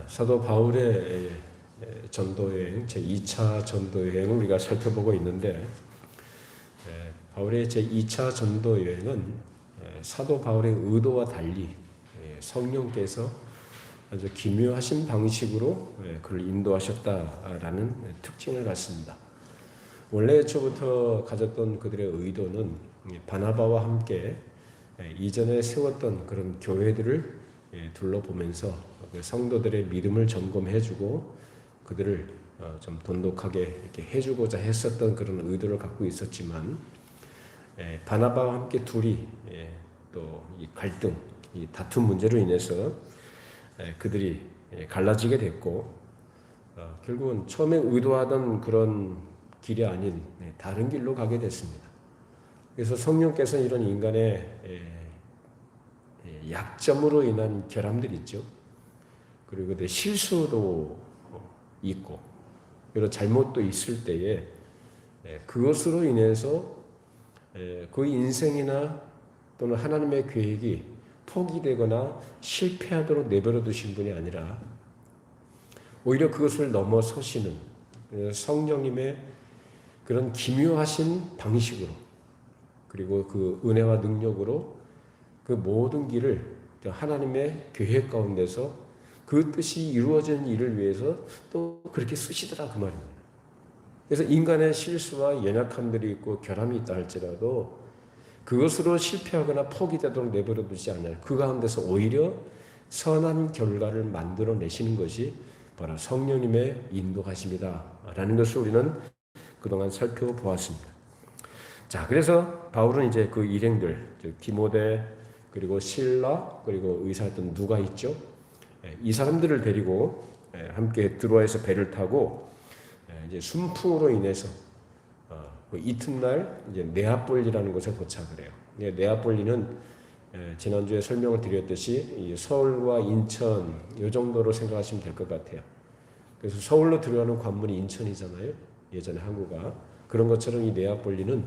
사도 바울의 전도여행, 제2차 전도여행을 우리가 살펴보고 있는데, 바울의 제2차 전도여행은 사도 바울의 의도와 달리 성령께서 아주 기묘하신 방식으로 그를 인도하셨다라는 특징을 갖습니다. 원래 애초부터 가졌던 그들의 의도는 바나바와 함께 이전에 세웠던 그런 교회들을 둘러보면서 성도들의 믿음을 점검해주고 그들을 좀 돈독하게 이렇게 해주고자 했었던 그런 의도를 갖고 있었지만, 바나바와 함께 둘이 또 이 갈등, 이 다툼 문제로 인해서 그들이 갈라지게 됐고, 결국은 처음에 의도하던 그런 길이 아닌 다른 길로 가게 됐습니다. 그래서 성령께서 이런 인간의 약점으로 인한 결함들이 있죠. 그리고 그 실수도 있고, 그리고 잘못도 있을 때에 그것으로 인해서 그 인생이나 또는 하나님의 계획이 포기되거나 실패하도록 내버려 두신 분이 아니라 오히려 그것을 넘어서시는 성령님의 그런 기묘하신 방식으로, 그리고 그 은혜와 능력으로 그 모든 길을 하나님의 계획 가운데서 그 뜻이 이루어지는 일을 위해서 또 그렇게 쓰시더라, 그 말입니다. 그래서 인간의 실수와 연약함들이 있고 결함이 있다 할지라도 그것으로 실패하거나 포기되도록 내버려 두지 않아요. 그 가운데서 오히려 선한 결과를 만들어내시는 것이 바로 성령님의 인도하심이다 라는 것을 우리는 그동안 살펴보았습니다. 자, 그래서 바울은 이제 그 일행들, 디모데, 그리고 실라, 그리고 의사였던 누가 있죠? 이 사람들을 데리고 함께 드로아에서 배를 타고 이제 순풍으로 인해서 그 이튿날 이제 네아폴리라는 곳에 도착을 해요. 네아폴리는 지난주에 설명을 드렸듯이 서울과 인천 이 정도로 생각하시면 될 것 같아요. 그래서 서울로 들어가는 관문이 인천이잖아요. 예전에 항구가. 그런 것처럼 이 네아폴리는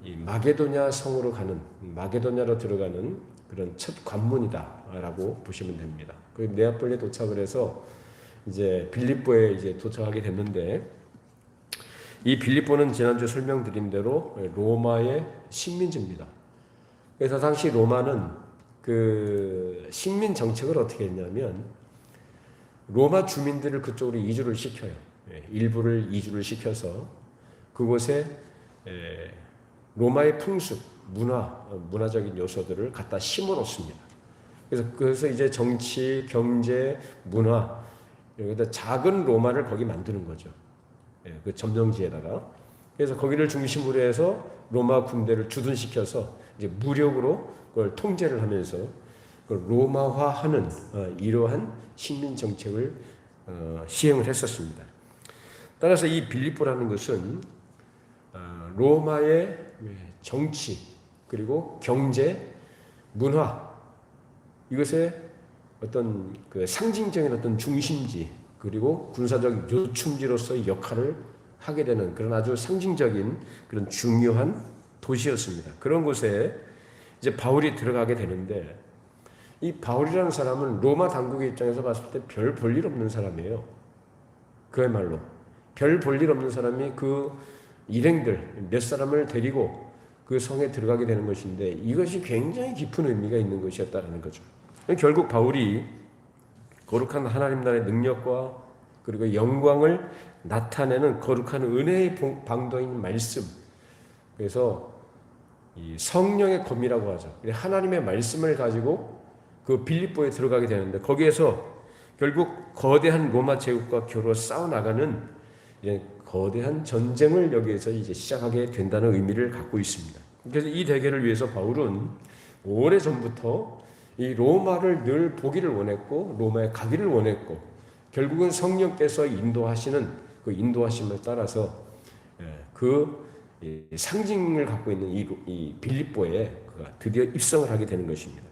이 마게도냐 성으로 가는, 마게도냐로 들어가는 그런 첫 관문이다라고 보시면 됩니다. 그 네아폴리에 도착을 해서 이제 빌립보에 이제 도착하게 됐는데, 이 빌립보는 지난주 설명드린 대로 로마의 식민지입니다. 그래서 당시 로마는 그 식민 정책을 어떻게 했냐면 로마 주민들을 그쪽으로 이주를 시켜요. 일부를 이주를 시켜서 그곳에 로마의 풍습, 문화적인 요소들을 갖다 심어 놓습니다. 그래서 이제 정치, 경제, 문화, 여기다 작은 로마를 거기 만드는 거죠. 그 점령지에다가. 그래서 거기를 중심으로 해서 로마 군대를 주둔시켜서 이제 무력으로 그걸 통제를 하면서 그걸 로마화하는 이러한 식민 정책을 시행을 했었습니다. 따라서 이 빌립보라는 것은 로마의 정치, 그리고 경제, 문화, 이것의 어떤 그 상징적인 어떤 중심지, 그리고 군사적 요충지로서의 역할을 하게 되는 그런 아주 상징적인 그런 중요한 도시였습니다. 그런 곳에 이제 바울이 들어가게 되는데, 이 바울이라는 사람은 로마 당국의 입장에서 봤을 때 별 볼 일 없는 사람이에요. 그야말로 별 볼 일 없는 사람이 그 일행들 몇 사람을 데리고 그 성에 들어가게 되는 것인데, 이것이 굉장히 깊은 의미가 있는 것이었다는 거죠. 결국 바울이 거룩한 하나님 나라의 능력과 그리고 영광을 나타내는 거룩한 은혜의 방도인 말씀, 그래서 이 성령의 검이라고 하죠. 하나님의 말씀을 가지고 그 빌립보에 들어가게 되는데, 거기에서 결국 거대한 로마 제국과 겨루어 싸워나가는 거대한 전쟁을 여기에서 이제 시작하게 된다는 의미를 갖고 있습니다. 그래서 이 대결을 위해서 바울은 오래전부터 이 로마를 늘 보기를 원했고 로마에 가기를 원했고, 결국은 성령께서 인도하시는 그 인도하심을 따라서 그 상징을 갖고 있는 이 빌립보에 드디어 입성을 하게 되는 것입니다.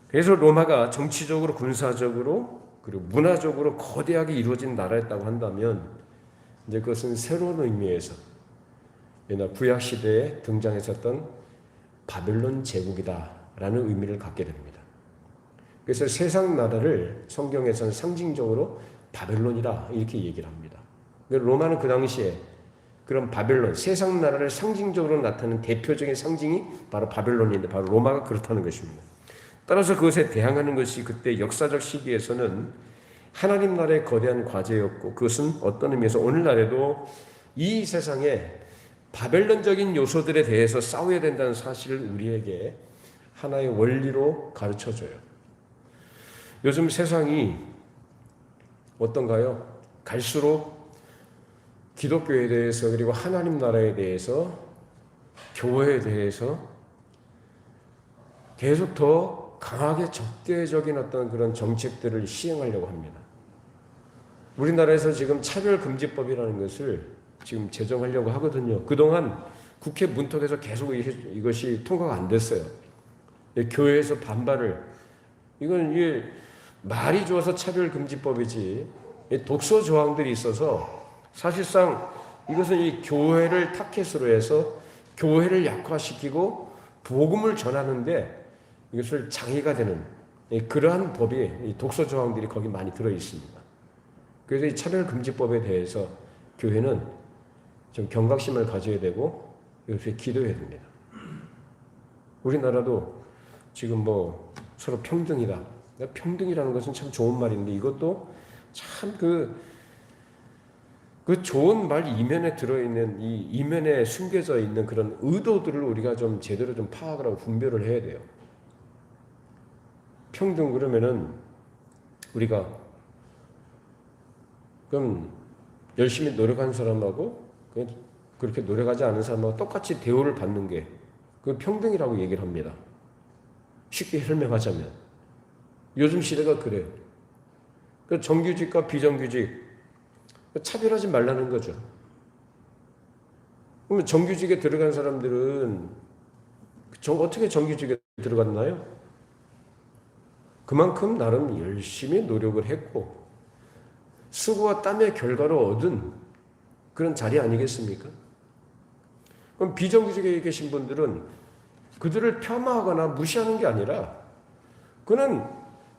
그래서 로마가 정치적으로, 군사적으로, 그리고 문화적으로 거대하게 이루어진 나라였다고 한다면, 이제 그것은 새로운 의미에서 옛날 구약 시대에 등장했었던 바벨론 제국이다라는 의미를 갖게 됩니다. 그래서 세상 나라를 성경에서는 상징적으로 바벨론이라 이렇게 얘기를 합니다. 로마는 그 당시에 그런 바벨론, 세상 나라를 상징적으로 나타내는 대표적인 상징이 바로 바벨론인데 바로 로마가 그렇다는 것입니다. 따라서 그것에 대항하는 것이 그때 역사적 시기에서는 하나님 나라의 거대한 과제였고, 그것은 어떤 의미에서 오늘날에도 이 세상에 바벨론적인 요소들에 대해서 싸워야 된다는 사실을 우리에게 하나의 원리로 가르쳐줘요. 요즘 세상이 어떤가요? 갈수록 기독교에 대해서, 그리고 하나님 나라에 대해서, 교회에 대해서 계속 더 강하게 적대적인 어떤 그런 정책들을 시행하려고 합니다. 우리나라에서 지금 차별금지법이라는 것을 지금 제정하려고 하거든요. 그동안 국회 문턱에서 계속 이것이 통과가 안 됐어요. 교회에서 반발을, 이건 이게 말이 좋아서 차별금지법이지, 독소 조항들이 있어서 사실상 이것은 이 교회를 타켓으로 해서 교회를 약화시키고 복음을 전하는데 이것을 장애가 되는 그러한 법이, 이 독소 조항들이 거기 많이 들어 있습니다. 그래서 이 차별금지법에 대해서 교회는 좀 경각심을 가져야 되고 이것에 기도해야 됩니다. 우리나라도 지금 뭐 서로 평등이다. 평등이라는 것은 참 좋은 말인데 이것도 참 그 좋은 말 이면에 들어있는, 이 이면에 숨겨져 있는 그런 의도들을 우리가 좀 제대로 좀 파악을 하고 분별을 해야 돼요. 평등 그러면은 우리가 그럼 열심히 노력한 사람하고 그렇게 노력하지 않은 사람하고 똑같이 대우를 받는 게 그 평등이라고 얘기를 합니다. 쉽게 설명하자면 요즘 시대가 그래요. 그 정규직과 비정규직 차별하지 말라는 거죠. 그러면 정규직에 들어간 사람들은 어떻게 정규직에 들어갔나요? 그만큼 나름 열심히 노력을 했고 수고와 땀의 결과로 얻은 그런 자리 아니겠습니까? 그럼 비정규직에 계신 분들은 그들을 폄하하거나 무시하는 게 아니라 그는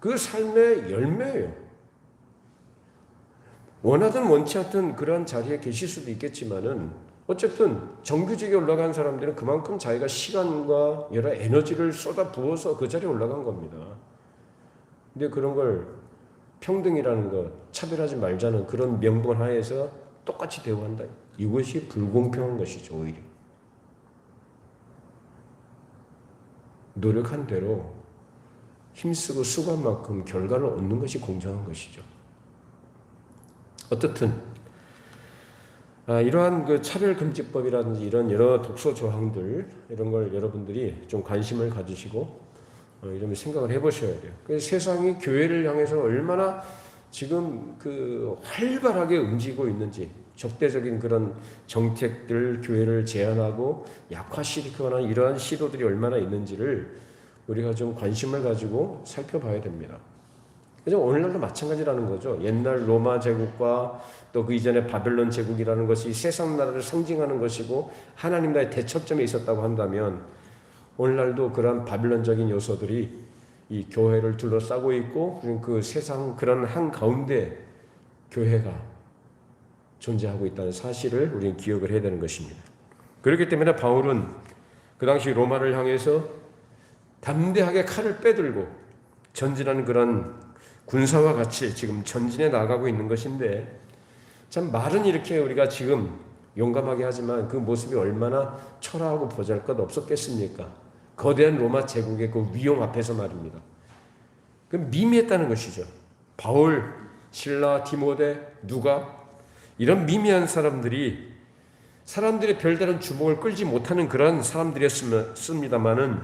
그 삶의 열매예요. 원하든 원치 않든 그러한 자리에 계실 수도 있겠지만은 어쨌든 정규직에 올라간 사람들은 그만큼 자기가 시간과 여러 에너지를 쏟아 부어서 그 자리에 올라간 겁니다. 근데 그런 걸 평등이라는 것, 차별하지 말자는 그런 명분 하에서 똑같이 대우한다. 이것이 불공평한 것이죠, 오히려. 노력한 대로 힘쓰고 수고한 만큼 결과를 얻는 것이 공정한 것이죠. 어떻든 이러한 그 차별금지법이라든지 이런 여러 독소 조항들 이런 걸 여러분들이 좀 관심을 가지시고 이런 생각을 해보셔야 돼요. 그래서 세상이 교회를 향해서 얼마나 지금 그 활발하게 움직이고 있는지, 적대적인 그런 정책들, 교회를 제한하고 약화시키거나 이러한 시도들이 얼마나 있는지를 우리가 좀 관심을 가지고 살펴봐야 됩니다. 그래서 오늘날도 마찬가지라는 거죠. 옛날 로마 제국과 또 그 이전에 바벨론 제국이라는 것이 세상 나라를 상징하는 것이고 하나님 나라의 대척점에 있었다고 한다면 오늘날도 그러한 바벨론적인 요소들이 이 교회를 둘러싸고 있고 그 세상 그런 한가운데 교회가 존재하고 있다는 사실을 우리는 기억을 해야 되는 것입니다. 그렇기 때문에 바울은 그 당시 로마를 향해서 담대하게 칼을 빼들고 전진하는 그런 군사와 같이 지금 전진해 나가고 있는 것인데 참 말은 이렇게 우리가 지금 용감하게 하지만 그 모습이 얼마나 초라하고 보잘것없었겠습니까? 거대한 로마 제국의 그 위용 앞에서 말입니다. 그 미미했다는 것이죠. 바울, 실라, 디모데, 누가 이런 미미한 사람들이 사람들의 별다른 주목을 끌지 못하는 그런 사람들이었습니다마는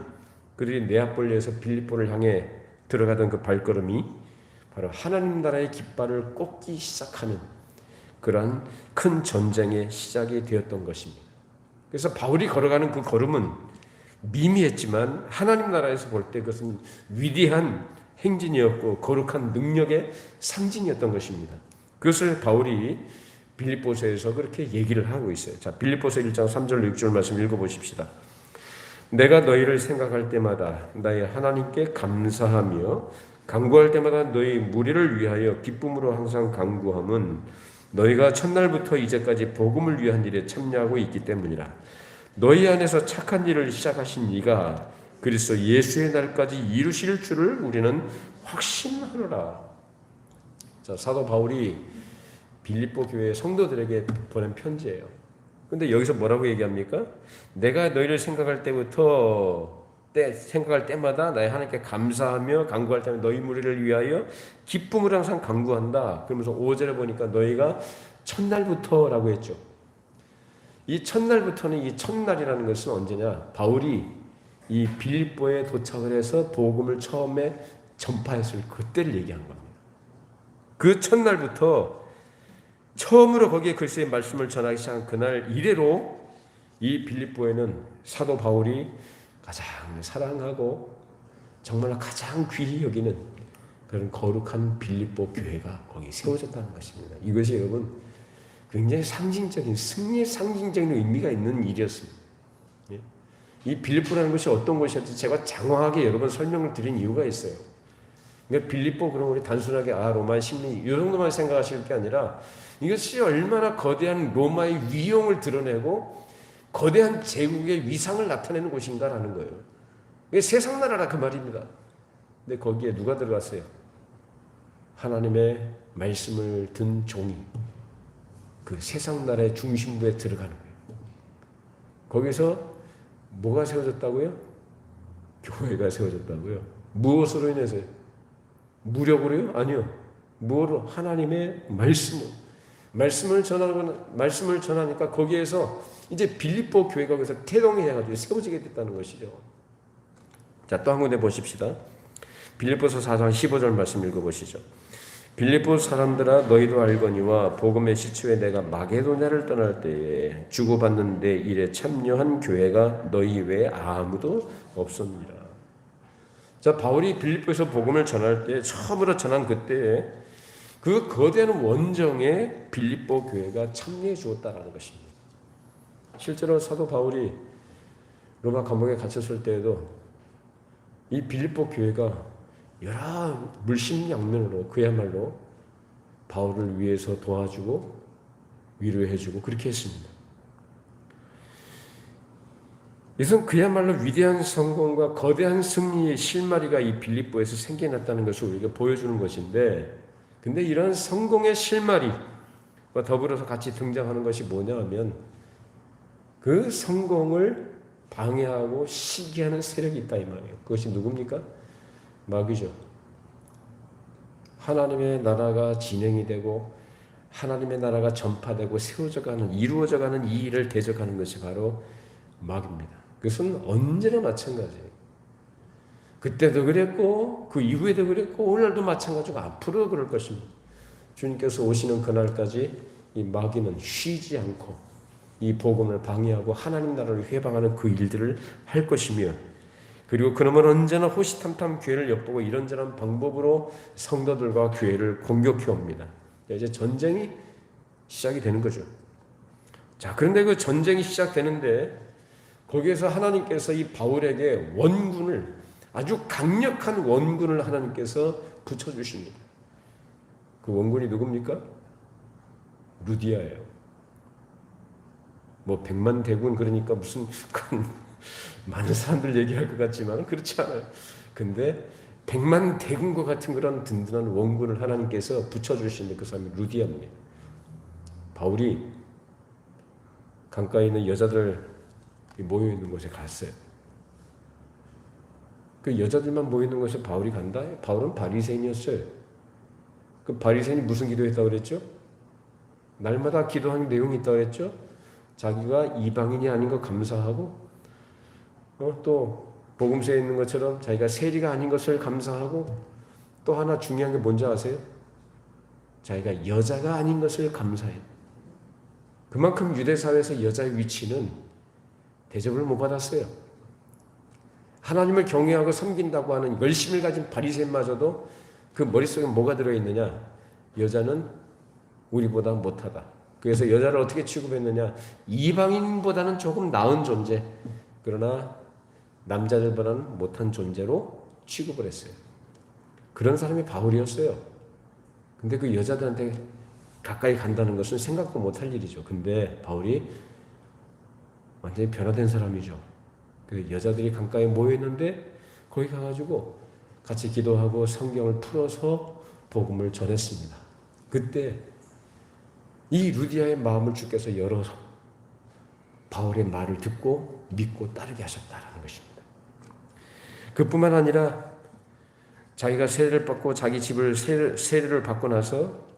그들이 네아폴리에서 빌립보를 향해 들어가던 그 발걸음이 바로 하나님 나라의 깃발을 꽂기 시작하는 그러한 큰 전쟁의 시작이 되었던 것입니다. 그래서 바울이 걸어가는 그 걸음은 미미했지만 하나님 나라에서 볼 때 그것은 위대한 행진이었고 거룩한 능력의 상징이었던 것입니다. 그것을 바울이 빌립보서에서 그렇게 얘기를 하고 있어요. 자, 빌립보서 1장 3절 6절 말씀 읽어보십시다. 내가 너희를 생각할 때마다 나의 하나님께 감사하며 간구할 때마다 너희 무리를 위하여 기쁨으로 항상 간구함은 너희가 첫날부터 이제까지 복음을 위한 일에 참여하고 있기 때문이라. 너희 안에서 착한 일을 시작하신 이가 그리스도 예수의 날까지 이루실 줄을 우리는 확신하노라. 자, 사도 바울이 빌립보 교회 성도들에게 보낸 편지예요. 근데 여기서 뭐라고 얘기합니까? 내가 너희를 생각할 때마다 나의 하나님께 감사하며 간구할 때마다 너희 무리를 위하여 기쁨을 항상 간구한다. 그러면서 5절에 보니까 너희가 첫날부터라고 했죠. 이 첫날부터는, 이 첫날이라는 것은 언제냐? 바울이 이 빌립보에 도착을 해서 복음을 처음에 전파했을 그때를 얘기한 겁니다. 그 첫날부터 처음으로 거기에 그리스도의 말씀을 전하기 시작한 그날 이래로 이 빌립보에는 사도 바울이 가장 사랑하고 정말로 가장 귀히 여기는 그런 거룩한 빌립보 교회가 거기 세워졌다는 것입니다. 이것이 여러분 굉장히 상징적인, 승리의 상징적인 의미가 있는 일이었습니다. 예? 이 빌립보라는 것이 어떤 것이었지 제가 장황하게 여러 번 설명을 드린 이유가 있어요. 그러니까 빌립보 그럼 우리 단순하게 로마의 심리 이 정도만 생각하실 게 아니라 이것이 얼마나 거대한 로마의 위용을 드러내고 거대한 제국의 위상을 나타내는 곳인가라는 거예요. 이게 세상 나라라 그 말입니다. 근데 거기에 누가 들어갔어요? 하나님의 말씀을 든 종이 그 세상 나라의 중심부에 들어가는 거예요. 거기서 뭐가 세워졌다고요? 교회가 세워졌다고요. 무엇으로 인해서요? 무력으로요? 아니요. 무엇으로? 하나님의 말씀을 전하니까 거기에서 이제 빌립보 교회가 거기서 태동해가지고 세워지게 됐다는 것이죠. 자, 또 한 군데 보십시다. 빌립보서 4장 15절 말씀 읽어보시죠. 빌립보 사람들아 너희도 알거니와 복음의 시초에 내가 마게도냐를 떠날 때에 주고받는 데 일에 참여한 교회가 너희 외에 아무도 없었느니라. 자, 바울이 빌립보에서 복음을 전할 때 처음으로 전한 그때에 그 거대한 원정에 빌립보 교회가 참여해 주었다라는 것입니다. 실제로 사도 바울이 로마 감옥에 갇혔을 때에도 이 빌립보 교회가 여러 물심양면으로 그야말로 바울을 위해서 도와주고 위로해주고 그렇게 했습니다. 이것은 그야말로 위대한 성공과 거대한 승리의 실마리가 이 빌립보에서 생겨났다는 것을 우리에게 보여주는 것인데, 근데 이런 성공의 실마리와 더불어서 같이 등장하는 것이 뭐냐 하면 그 성공을 방해하고 시기하는 세력이 있다 이 말이에요. 그것이 누굽니까? 마귀죠. 하나님의 나라가 진행이 되고 하나님의 나라가 전파되고 세워져가는, 이루어져가는 이 일을 대적하는 것이 바로 마귀입니다. 그것은 언제나 마찬가지예요. 그때도 그랬고 그 이후에도 그랬고 오늘도 마찬가지고 앞으로도 그럴 것입니다. 주님께서 오시는 그날까지 이 마귀는 쉬지 않고 이 복음을 방해하고 하나님 나라를 회방하는 그 일들을 할 것이며, 그리고 그놈은 언제나 호시탐탐 교회를 엿보고 이런저런 방법으로 성도들과 교회를 공격해 옵니다. 이제 전쟁이 시작이 되는 거죠. 자, 그런데 그 전쟁이 시작되는데 거기에서 하나님께서 이 바울에게 원군을, 아주 강력한 원군을 하나님께서 붙여주십니다. 그 원군이 누굽니까? 루디아예요. 뭐 100만 대군 그러니까 무슨 많은 사람들 얘기할 것 같지만 그렇지 않아요. 근데 100만 대군과 같은 그런 든든한 원군을 하나님께서 붙여주시는 그 사람이 루디아입니다. 바울이 강가에 있는 여자들 모여있는 곳에 갔어요. 그 여자들만 모이는 곳에 바울이 간다? 바울은 바리새인이었어요. 그 바리새인이 무슨 기도했다고 그랬죠? 날마다 기도하는 내용이 있다고 그랬죠? 자기가 이방인이 아닌 거 감사하고 또 복음서에 있는 것처럼 자기가 세리가 아닌 것을 감사하고, 또 하나 중요한 게 뭔지 아세요? 자기가 여자가 아닌 것을 감사해요. 그만큼 유대사회에서 여자의 위치는 대접을 못 받았어요. 하나님을 경외하고 섬긴다고 하는 열심을 가진 바리새인마저도 그 머릿속에 뭐가 들어있느냐? 여자는 우리보다 못하다. 그래서 여자를 어떻게 취급했느냐? 이방인보다는 조금 나은 존재, 그러나 남자들보다는 못한 존재로 취급을 했어요. 그런 사람이 바울이었어요. 근데 그 여자들한테 가까이 간다는 것은 생각도 못할 일이죠. 근데 바울이 완전히 변화된 사람이죠. 그 여자들이 강가에 모여있는데 거기 가가지고 같이 기도하고 성경을 풀어서 복음을 전했습니다. 그때 이 루디아의 마음을 주께서 열어서 바울의 말을 듣고 믿고 따르게 하셨다라는 것입니다. 그뿐만 아니라 자기가 세례를 받고 자기 집을 세례를 받고 나서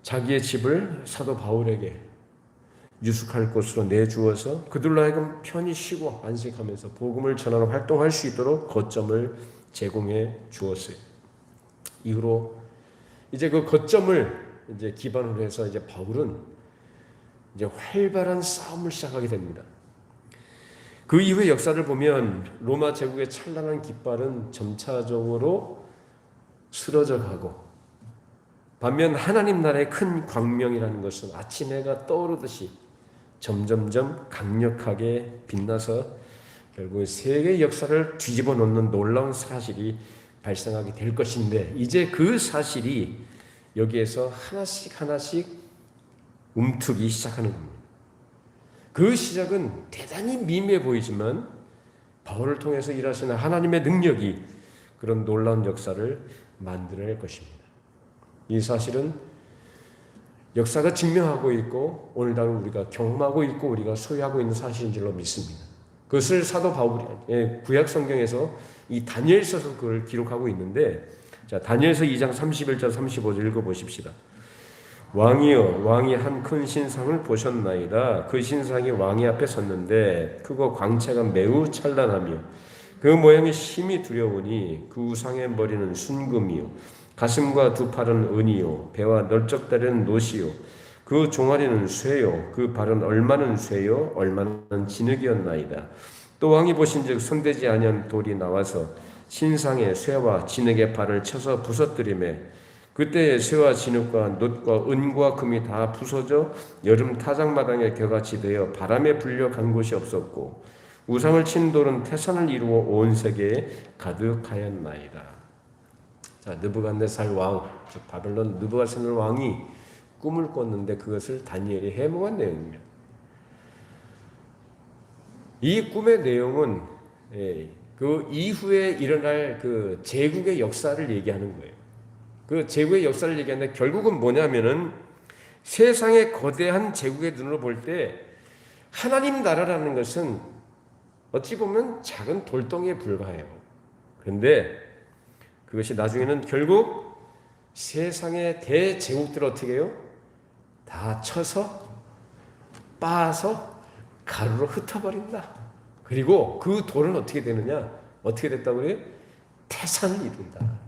자기의 집을 사도 바울에게 유숙할 곳으로 내주어서 그들로 하여금 편히 쉬고 안식하면서 복음을 전하러 활동할 수 있도록 거점을 제공해 주었어요. 이후로 이제 그 거점을 이제 기반으로 해서 이제 바울은 이제 활발한 싸움을 시작하게 됩니다. 그 이후의 역사를 보면 로마 제국의 찬란한 깃발은 점차적으로 쓰러져 가고, 반면 하나님 나라의 큰 광명이라는 것은 아침 해가 떠오르듯이 점점점 강력하게 빛나서 결국 세계 역사를 뒤집어 놓는 놀라운 사실이 발생하게 될 것인데, 이제 그 사실이 여기에서 하나씩 하나씩 움트기 시작하는 겁니다. 그 시작은 대단히 미미해 보이지만 바울을 통해서 일하시는 하나님의 능력이 그런 놀라운 역사를 만들어낼 것입니다. 이 사실은 역사가 증명하고 있고 오늘날 우리가 경험하고 있고 우리가 소유하고 있는 사실인 줄로 믿습니다. 그것을 사도 바울이 구약 성경에서 이 다니엘서에서 그걸 기록하고 있는데, 자, 다니엘서 2장 31절 35절 읽어보십시다. 왕이여, 왕이 한 큰 신상을 보셨나이다. 그 신상이 왕이 앞에 섰는데 크고 광채가 매우 찬란하며 그 모양이 심히 두려우니 그 우상의 머리는 순금이요 가슴과 두 팔은 은이요 배와 널쩍다리는 노시요 그 종아리는 쇠요 그 발은 얼마는 쇠요 얼마는 진흙이었나이다. 또 왕이 보신즉 손대지 아니한 돌이 나와서 신상의 쇠와 진흙의 발을 쳐서 부서뜨리매 그때 쇠와 진흙과 놋과 은과 금이 다 부서져 여름 타작마당에 겨같이 되어 바람에 불려 간 곳이 없었고 우상을 친 돌은 태산을 이루어 온 세계에 가득하였나이다. 자, 느부갓네살 왕, 즉 바벨론 느부갓네살 왕이 꿈을 꿨는데 그것을 다니엘이 해몽한 내용입니다. 이 꿈의 내용은 그 이후에 일어날 그 제국의 역사를 얘기하는 거예요. 그 제국의 역사를 얘기하는데 결국은 뭐냐면은 세상의 거대한 제국의 눈으로 볼 때 하나님 나라라는 것은 어찌 보면 작은 돌덩이에 불과해요. 그런데 그것이 나중에는 결국 세상의 대제국들을 어떻게 해요? 다 쳐서 빻아서 가루로 흩어버린다. 그리고 그 돌은 어떻게 되느냐? 어떻게 됐다고 해요? 태산을 이룬다.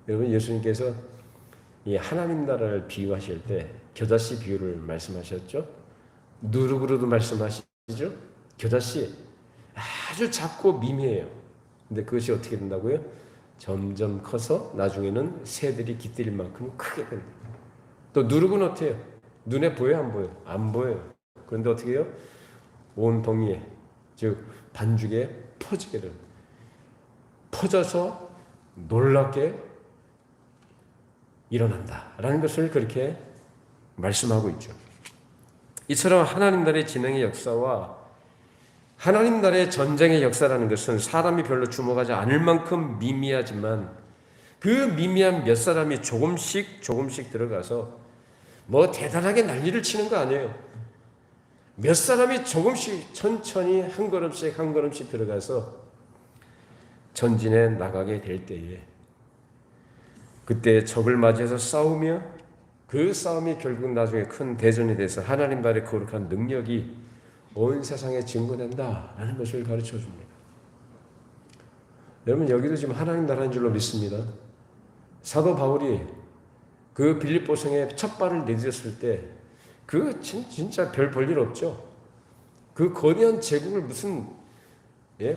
여러분, 예수님께서 이 하나님 나라를 비유하실 때 겨자씨 비유를 말씀하셨죠? 누룩으로도 말씀하시죠? 겨자씨 아주 작고 미미해요. 근데 그것이 어떻게 된다고요? 점점 커서 나중에는 새들이 깃들일 만큼 크게 된다. 또 누룩은 어떻게 해요? 눈에 보여요? 안 보여요? 안 보여요. 그런데 어떻게 해요? 온 동이에, 즉 반죽에 퍼지게 됩니다. 퍼져서 놀랍게 일어난다라는 것을 그렇게 말씀하고 있죠. 이처럼 하나님 나라의 진행의 역사와 하나님 나라의 전쟁의 역사라는 것은 사람이 별로 주목하지 않을 만큼 미미하지만 그 미미한 몇 사람이 조금씩 들어가서 뭐 대단하게 난리를 치는 거 아니에요. 몇 사람이 조금씩 천천히 한 걸음씩 들어가서 전진해 나가게 될 때에 그때 적을 맞이해서 싸우며 그 싸움이 결국 나중에 큰 대전이 돼서 하나님 나라의 거룩한 능력이 온 세상에 증거된다라는 것을 가르쳐 줍니다. 여러분, 여기도 지금 하나님 나라인 줄로 믿습니다. 사도 바울이 그 빌립보 성에 첫 발을 내딛었을 때 그 진짜 별 볼일 없죠. 그 거대한 제국을 무슨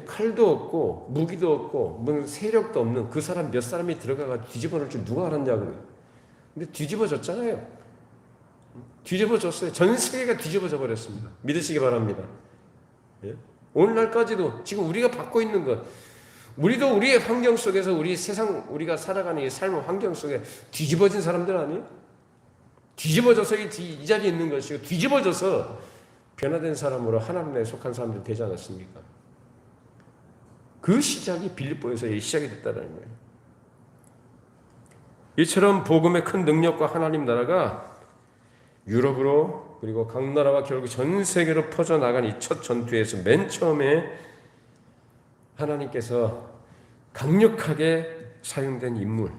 칼도 없고 무기도 없고 무슨 세력도 없는 그 사람 몇 사람이 들어가가 뒤집어 놓을 줄 누가 알았냐고요. 근데 뒤집어졌잖아요. 뒤집어졌어요. 전 세계가 뒤집어져 버렸습니다. 믿으시기 바랍니다. 오늘날까지도 지금 우리가 받고 있는 것, 우리도 우리의 환경 속에서 우리 세상 우리가 살아가는 이 삶의 환경 속에 뒤집어진 사람들 아니에요? 뒤집어져서 이 자리에 있는 것이고 뒤집어져서 변화된 사람으로 하나님에 속한 사람들 되지 않았습니까? 그 시작이 빌립보에서 시작이 됐다는 거예요. 이처럼 복음의 큰 능력과 하나님 나라가 유럽으로 그리고 각 나라와 결국 전 세계로 퍼져나간 이 첫 전투에서 맨 처음에 하나님께서 강력하게 사용된 인물,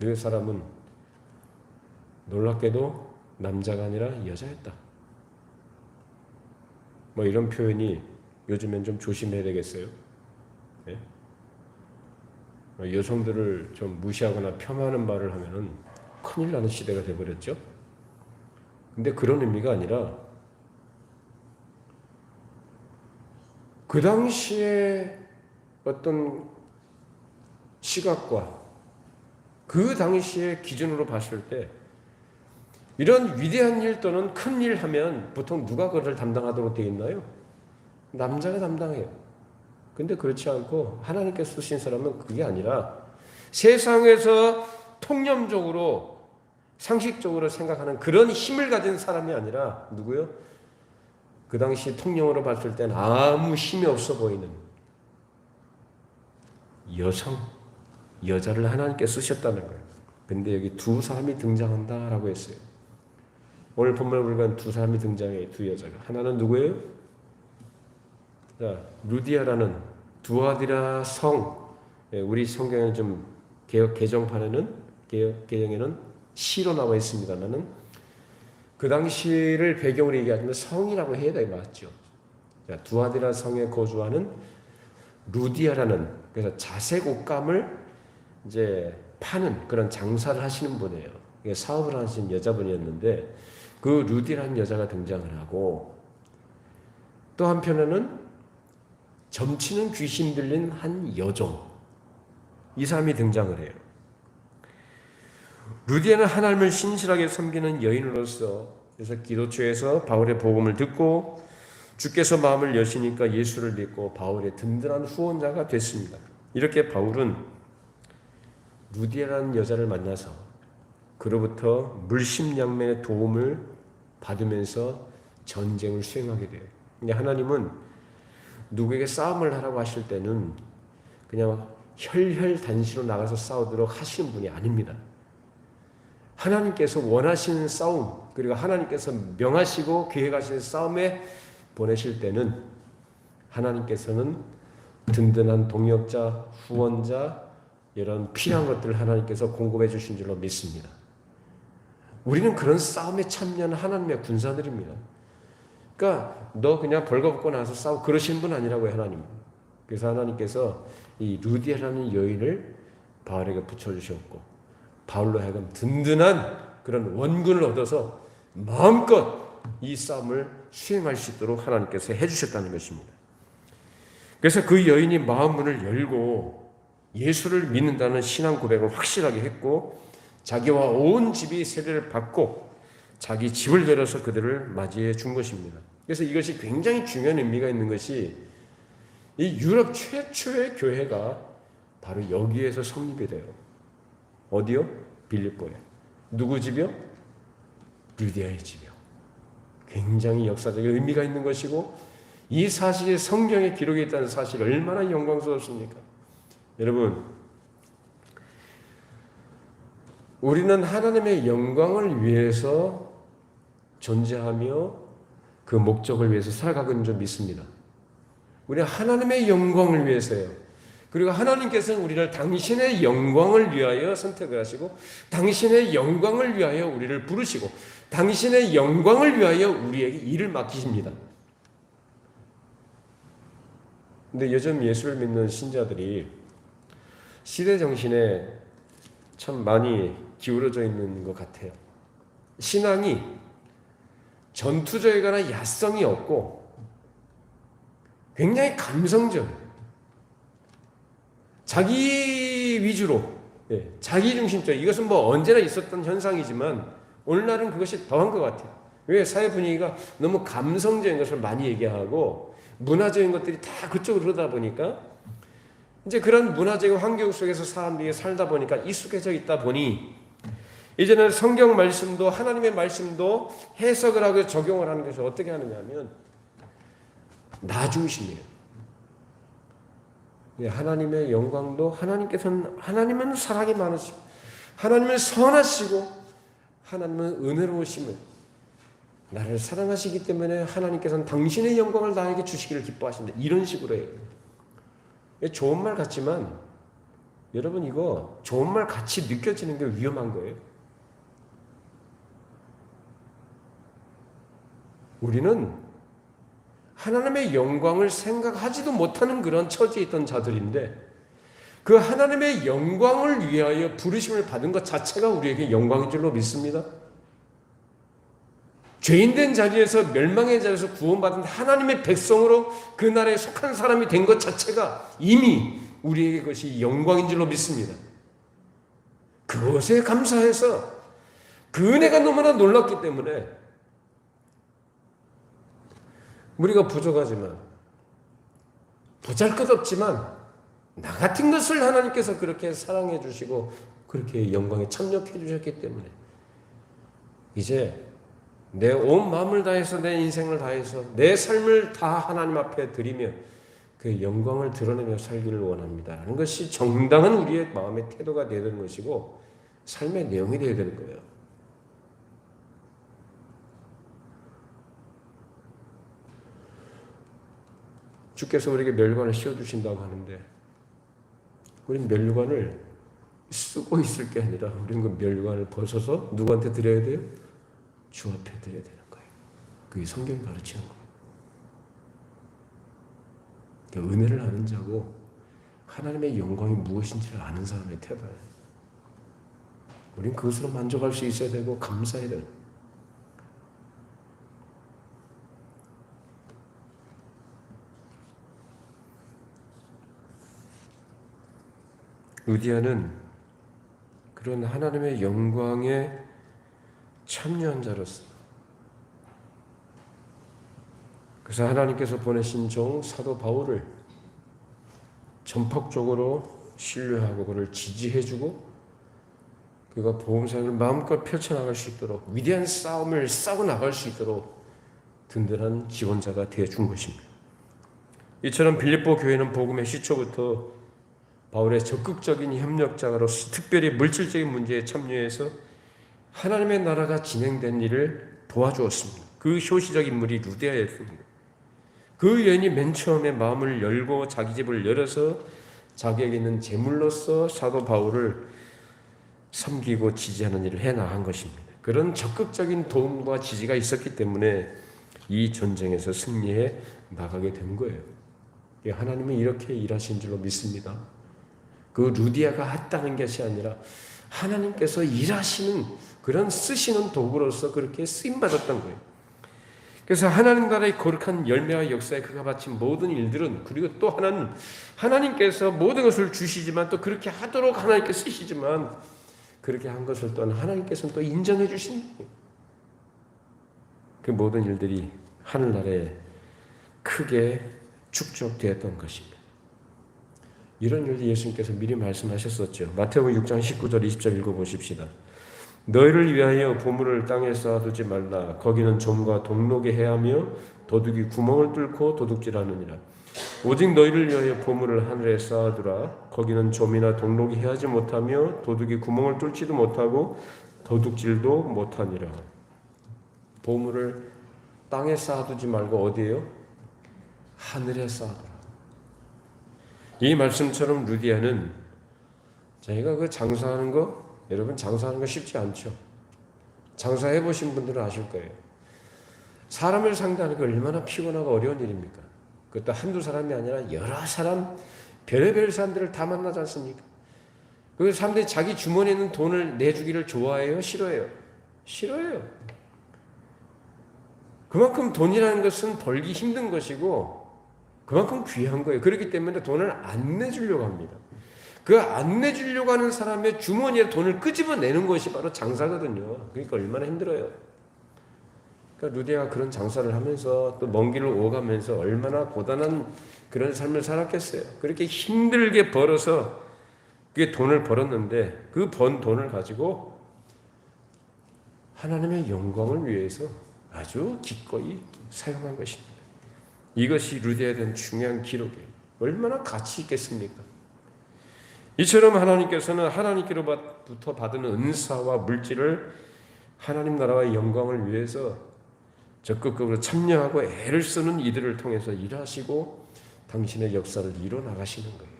그 사람은 놀랍게도 남자가 아니라 여자였다. 뭐 이런 표현이 요즘엔 좀 조심해야 되겠어요. 네? 여성들을 좀 무시하거나 폄하하는 말을 하면은 큰일 나는 시대가 되어버렸죠. 근데 그런 의미가 아니라 그 당시에 어떤 시각과 그 당시의 기준으로 봤을 때 이런 위대한 일 또는 큰 일 하면 보통 누가 그걸 담당하도록 되어 있나요? 남자가 담당해요. 근데 그렇지 않고 하나님께서 쓰신 사람은 그게 아니라 세상에서 통념적으로 상식적으로 생각하는 그런 힘을 가진 사람이 아니라 누구요? 그 당시 통념으로 봤을 땐 아무 힘이 없어 보이는 여자를 하나님께 쓰셨다는 거예요. 근데 여기 두 사람이 등장한다라고 했어요. 오늘 본문을 보니까 두 사람이 등장해요. 두 여자가. 하나는 누구예요? 자, 루디아라는 두아디라 성. 우리 성경에 좀 개정판에는 개정에는 시로 나와 있습니다만은 그 당시를 배경으로 얘기하면 성이라고 해야 돼 맞죠? 자, 두아디라 성에 거주하는 루디아라는 그래서 자색 옷감을 이제 파는 그런 장사를 하시는 분이에요. 사업을 하시는 여자분이었는데 그 루디라는 여자가 등장을 하고 또 한편에는 점치는 귀신 들린 한 여종 이 사람이 등장을 해요. 루디아는 하나님을 신실하게 섬기는 여인으로서 그래서 기도처에서 바울의 복음을 듣고 주께서 마음을 여시니까 예수를 믿고 바울의 든든한 후원자가 됐습니다. 이렇게 바울은 루디아라는 여자를 만나서 그로부터 물심양면의 도움을 받으면서 전쟁을 수행하게 돼요. 근데 하나님은 누구에게 싸움을 하라고 하실 때는 그냥 혈혈단시로 나가서 싸우도록 하시는 분이 아닙니다. 하나님께서 원하시는 싸움 그리고 하나님께서 명하시고 계획하시는 싸움에 보내실 때는 하나님께서는 든든한 동역자, 후원자 이런 필요한 것들을 하나님께서 공급해 주신 줄로 믿습니다. 우리는 그런 싸움에 참여하는 하나님의 군사들입니다. 그러니까 너 그냥 벌거벗고 나서 싸우고 그러시는 분 아니라고요, 하나님. 그래서 하나님께서 이 루디아라는 여인을 바울에게 붙여주셨고 바울로 하여금 든든한 그런 원군을 얻어서 마음껏 이 싸움을 수행할 수 있도록 하나님께서 해주셨다는 것입니다. 그래서 그 여인이 마음문을 열고 예수를 믿는다는 신앙 고백을 확실하게 했고 자기와 온 집이 세례를 받고 자기 집을 내려서 그들을 맞이해 준 것입니다. 그래서 이것이 굉장히 중요한 의미가 있는 것이 이 유럽 최초의 교회가 바로 여기에서 성립이 돼요. 어디요? 빌립보에. 누구 집이요? 루디아의 집이요. 굉장히 역사적인 의미가 있는 것이고 이 사실이 성경에 기록해 있다는 사실이 얼마나 영광스럽습니까? 여러분 우리는 하나님의 영광을 위해서 존재하며 그 목적을 위해서 살아가고 있는 줄 믿습니다. 우리는 하나님의 영광을 위해서요. 그리고 하나님께서는 우리를 당신의 영광을 위하여 선택을 하시고 당신의 영광을 위하여 우리를 부르시고 당신의 영광을 위하여 우리에게 일을 맡기십니다. 근데 요즘 예수를 믿는 신자들이 시대 정신에 참 많이 기울어져 있는 것 같아요. 신앙이 전투적이거나 야성이 없고 굉장히 감성적, 자기 위주로, 자기 중심적. 이것은 뭐 언제나 있었던 현상이지만 오늘날은 그것이 더한 것 같아요. 왜? 사회 분위기가 너무 감성적인 것을 많이 얘기하고 문화적인 것들이 다 그쪽으로 흐르다 보니까 이제 그런 문화적인 환경 속에서 사람들이 살다 보니까 익숙해져 있다 보니 이제는 성경 말씀도 하나님의 말씀도 해석을 하고 적용을 하는 것을 어떻게 하느냐 하면 나중심이에요. 하나님의 영광도 하나님은 사랑이 많으시고 하나님은 선하시고 하나님은 은혜로우심을 나를 사랑하시기 때문에 하나님께서는 당신의 영광을 나에게 주시기를 기뻐하신다. 이런 식으로 해요. 좋은 말 같지만 여러분 이거 좋은 말 같이 느껴지는 게 위험한 거예요. 우리는 하나님의 영광을 생각하지도 못하는 그런 처지에 있던 자들인데 그 하나님의 영광을 위하여 부르심을 받은 것 자체가 우리에게 영광인 줄로 믿습니다. 죄인된 자리에서 멸망의 자리에서 구원받은 하나님의 백성으로 그 나라에 속한 사람이 된 것 자체가 이미 우리에게 그것이 영광인 줄로 믿습니다. 그것에 감사해서 그 은혜가 너무나 놀랍기 때문에 우리가 부족하지만 보잘것없지만 나 같은 것을 하나님께서 그렇게 사랑해 주시고 그렇게 영광에 참여해 주셨기 때문에 이제 내 온 마음을 다해서 내 인생을 다해서 내 삶을 다 하나님 앞에 드리며 그 영광을 드러내며 살기를 원합니다 하는 것이 정당한 우리의 마음의 태도가 되어야 되는 것이고 삶의 내용이 되어야 되는 거예요. 주께서 우리에게 멸관을 씌워주신다고 하는데 우리는 멸관을 쓰고 있을 게 아니라 우리는 그 멸관을 벗어서 누구한테 드려야 돼요? 주 앞에 드려야 되는 거예요. 그게 성경이 가르치는 거예요. 그러니까 은혜를 아는 자고 하나님의 영광이 무엇인지를 아는 사람의 태도예요. 우리는 그것으로 만족할 수 있어야 되고 감사해야 돼요. 루디아는 그런 하나님의 영광에 참여한 자로서 그래서 하나님께서 보내신 종 사도 바울을 전폭적으로 신뢰하고 그를 지지해주고 그가 복음사역을 마음껏 펼쳐나갈 수 있도록 위대한 싸움을 싸고 나갈 수 있도록 든든한 지원자가 되어준 것입니다. 이처럼 빌립보 교회는 복음의 시초부터 바울의 적극적인 협력자로서 특별히 물질적인 문제에 참여해서 하나님의 나라가 진행된 일을 도와주었습니다. 그 효시적 인물이 루디아였습니다. 그 여인이 맨 처음에 마음을 열고 자기 집을 열어서 자기에게 있는 재물로서 사도 바울을 섬기고 지지하는 일을 해나간 것입니다. 그런 적극적인 도움과 지지가 있었기 때문에 이 전쟁에서 승리해 나가게 된 거예요. 하나님은 이렇게 일하신 줄로 믿습니다. 그 루디아가 했다는 것이 아니라 하나님께서 일하시는 그런 쓰시는 도구로서 그렇게 쓰임받았던 거예요. 그래서 하나님 나라의 거룩한 열매와 역사에 그가 바친 모든 일들은 그리고 또 하나는 하나님께서 모든 것을 주시지만 또 그렇게 하도록 하나님께 쓰시지만 그렇게 한 것을 또한 하나님께서는 또 인정해 주시는 거예요. 그 모든 일들이 하늘나라에 크게 축적되었던 것입니다. 이런 일도 예수님께서 미리 말씀하셨었죠. 마태복음 6장 19절 20절 읽어보십시다. 너희를 위하여 보물을 땅에 쌓아두지 말라. 거기는 좀과 동록이 해하며 도둑이 구멍을 뚫고 도둑질하느니라. 오직 너희를 위하여 보물을 하늘에 쌓아두라. 거기는 좀이나 동록이 해하지 못하며 도둑이 구멍을 뚫지도 못하고 도둑질도 못하니라. 보물을 땅에 쌓아두지 말고 어디에요? 하늘에 쌓아두라. 이 말씀처럼 루디아는 자기가 그 장사하는 거 여러분 장사하는 거 쉽지 않죠. 장사해 보신 분들은 아실 거예요. 사람을 상대하는 게 얼마나 피곤하고 어려운 일입니까? 그것도 한두 사람이 아니라 여러 사람 별의별 사람들을 다 만나지 않습니까? 그 사람들이 자기 주머니에 있는 돈을 내주기를 좋아해요? 싫어해요? 싫어해요. 그만큼 돈이라는 것은 벌기 힘든 것이고 그만큼 귀한 거예요. 그렇기 때문에 돈을 안 내주려고 합니다. 그 안 내주려고 하는 사람의 주머니에 돈을 끄집어내는 것이 바로 장사거든요. 그러니까 얼마나 힘들어요. 그러니까 루디아가 그런 장사를 하면서 또 먼 길을 오가면서 얼마나 고단한 그런 삶을 살았겠어요? 그렇게 힘들게 벌어서 그게 돈을 벌었는데 그 번 돈을 가지고 하나님의 영광을 위해서 아주 기꺼이 사용한 것입니다. 이것이 루디아에 대한 중요한 기록이에요. 얼마나 가치 있겠습니까? 이처럼 하나님께서는 하나님께로부터 받은 은사와 물질을 하나님 나라와 영광을 위해서 적극적으로 참여하고 애를 쓰는 이들을 통해서 일하시고 당신의 역사를 이뤄나가시는 거예요.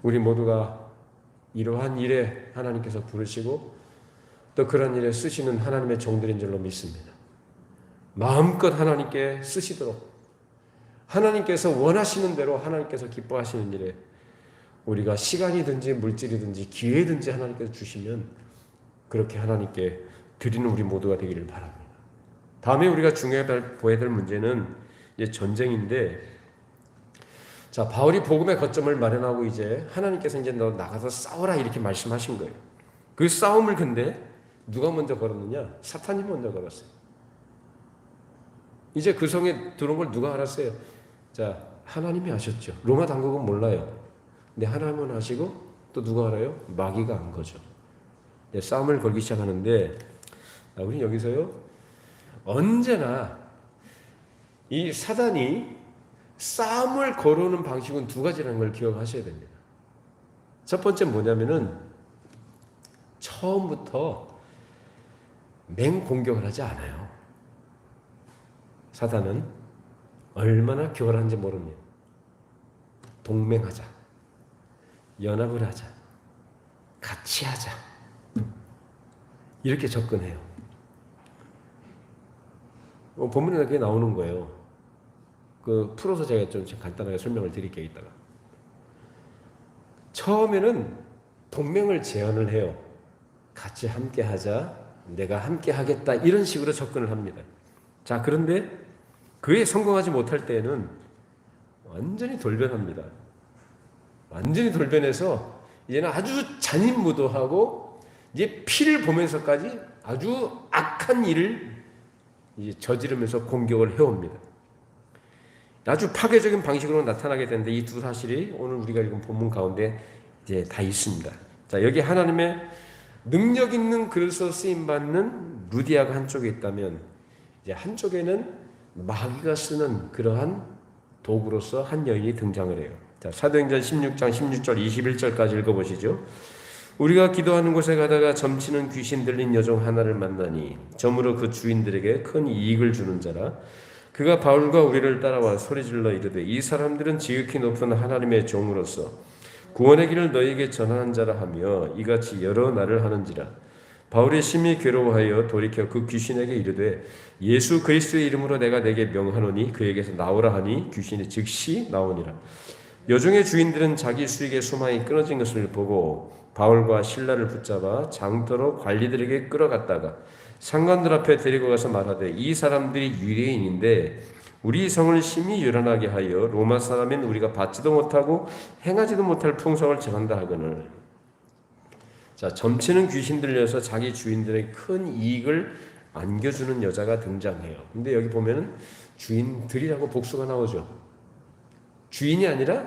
우리 모두가 이러한 일에 하나님께서 부르시고 또 그런 일에 쓰시는 하나님의 종들인 줄로 믿습니다. 마음껏 하나님께 쓰시도록 하나님께서 원하시는 대로 하나님께서 기뻐하시는 일에 우리가 시간이든지 물질이든지 기회든지 하나님께서 주시면 그렇게 하나님께 드리는 우리 모두가 되기를 바랍니다. 다음에 우리가 중요하게 보아야 될 문제는 이제 전쟁인데, 자, 바울이 복음의 거점을 마련하고 이제 하나님께서 이제 너 나가서 싸워라 이렇게 말씀하신 거예요. 그 싸움을 근데 누가 먼저 걸었느냐? 사탄이 먼저 걸었어요. 이제 그 성에 들어온 걸 누가 알았어요? 자, 하나님이 아셨죠. 로마 당국은 몰라요. 근데 하나님은 아시고 또 누가 알아요? 마귀가 안 거죠. 싸움을 걸기 시작하는데 우리 여기서요, 언제나 이 사단이 싸움을 걸어오는 방식은 두 가지라는 걸 기억하셔야 됩니다. 첫 번째 뭐냐면은 처음부터 맹공격을 하지 않아요. 사단은 얼마나 교활한지 모릅니다. 동맹하자, 연합을 하자, 같이 하자, 이렇게 접근해요. 본문에 그게 나오는 거예요. 그 풀어서 제가 좀 간단하게 설명을 드릴게요. 이따가. 처음에는 동맹을 제안을 해요. 같이 함께 하자, 내가 함께 하겠다, 이런 식으로 접근을 합니다. 자, 그런데 그에 성공하지 못할 때에는 완전히 돌변합니다. 완전히 돌변해서 이제는 아주 잔인무도하고 이제 피를 보면서까지 아주 악한 일을 이제 저지르면서 공격을 해옵니다. 아주 파괴적인 방식으로 나타나게 되는데 이 두 사실이 오늘 우리가 읽은 본문 가운데 이제 다 있습니다. 자, 여기 하나님의 능력 있는 그릇으로 쓰임 받는 루디아가 한쪽에 있다면 이제 한쪽에는 마귀가 쓰는 그러한 도구로서 한 여인이 등장을 해요. 자, 사도행전 16장 16절 21절까지 읽어보시죠. 우리가 기도하는 곳에 가다가 점치는 귀신 들린 여종 하나를 만나니 점으로 그 주인들에게 큰 이익을 주는 자라. 그가 바울과 우리를 따라와 소리질러 이르되 이 사람들은 지극히 높은 하나님의 종으로서 구원의 길을 너희에게 전하는 자라 하며 이같이 여러 날을 하는지라. 바울이 심히 괴로워하여 돌이켜 그 귀신에게 이르되 예수 그리스도의 이름으로 내가 내게 명하노니 그에게서 나오라 하니 귀신이 즉시 나오니라. 여종의 주인들은 자기 수익의 소망이 끊어진 것을 보고 바울과 실라를 붙잡아 장터로 관리들에게 끌어갔다가 상관들 앞에 데리고 가서 말하되 이 사람들이 유대인인데 우리 성을 심히 요란하게 하여 로마 사람인 우리가 받지도 못하고 행하지도 못할 풍성을 전한다 하거늘. 자, 점치는 귀신 들려서 자기 주인들에게 큰 이익을 안겨주는 여자가 등장해요. 근데 여기 보면은 주인들이라고 복수가 나오죠. 주인이 아니라